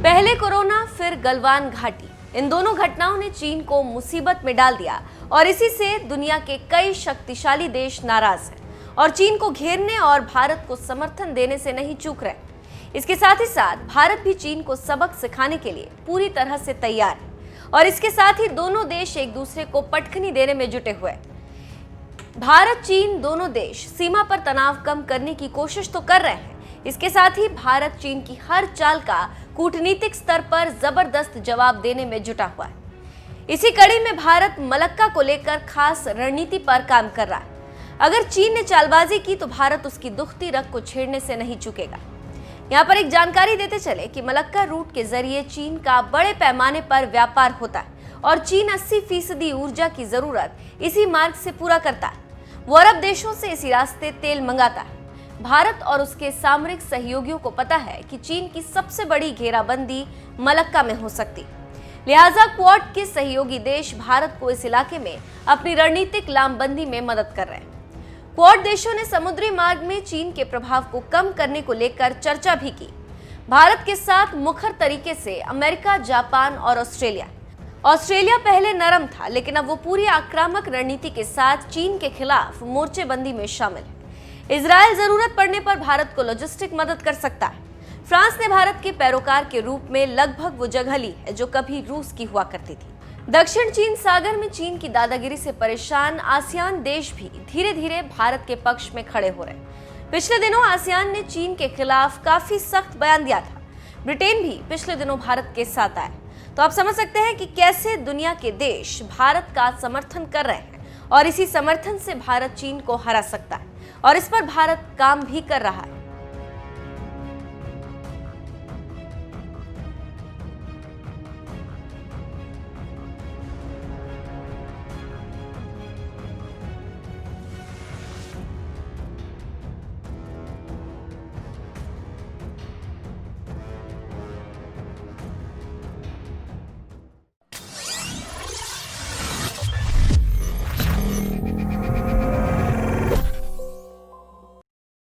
पहले कोरोना, फिर गलवान घाटी, इन दोनों घटनाओं ने चीन को मुसीबत में डाल दिया और इसी से दुनिया के कई शक्तिशाली देश नाराज हैं और चीन को घेरने और भारत को समर्थन देने से नहीं चूक रहे। इसके साथ ही साथ भारत भी चीन को सबक सिखाने के लिए पूरी तरह से तैयार है और इसके साथ ही दोनों देश एक दूसरे को पटखनी देने में जुटे हुए हैं। भारत चीन दोनों देश सीमा पर तनाव कम करने की कोशिश तो कर रहे हैं, इसके साथ ही भारत चीन की हर चाल का कूटनीतिक स्तर पर जबरदस्त जवाब देने में जुटा हुआ है। इसी कड़ी में भारत मलक्का को लेकर खास रणनीति पर काम कर रहा है। अगर चीन ने चालबाजी की तो भारत उसकी दुखती रग को छेड़ने से नहीं चूकेगा। यहाँ पर एक जानकारी देते चले कि मलक्का रूट के जरिए चीन का बड़े पैमाने पर व्यापार होता है और चीन 80% ऊर्जा की जरूरत इसी मार्ग से पूरा करता है। वो अरब देशों से इसी रास्ते तेल मंगाता है। भारत और उसके सामरिक सहयोगियों को पता है कि चीन की सबसे बड़ी घेराबंदी मलक्का में हो सकती, लिहाजा क्वाड के सहयोगी देश भारत को इस इलाके में अपनी रणनीतिक लामबंदी में मदद कर रहे हैं। क्वाड देशों ने समुद्री मार्ग में चीन के प्रभाव को कम करने को लेकर चर्चा भी की। भारत के साथ मुखर तरीके से अमेरिका, जापान और ऑस्ट्रेलिया पहले नरम था, लेकिन अब वो पूरी आक्रामक रणनीति के साथ चीन के खिलाफ मोर्चेबंदी में शामिल है। इजरायल जरूरत पड़ने पर भारत को लॉजिस्टिक मदद कर सकता है। फ्रांस ने भारत के पैरोकार के रूप में लगभग वो जगह ली है जो कभी रूस की हुआ करती थी। दक्षिण चीन सागर में चीन की दादागिरी से परेशान आसियान देश भी धीरे धीरे भारत के पक्ष में खड़े हो रहे हैं। पिछले दिनों आसियान ने चीन के खिलाफ काफी सख्त बयान दिया था। ब्रिटेन भी पिछले दिनों भारत के साथ आया। तो आप समझ सकते हैं कि कैसे दुनिया के देश भारत का समर्थन कर रहे हैं और इसी समर्थन से भारत चीन को हरा सकता है और इस पर भारत काम भी कर रहा है।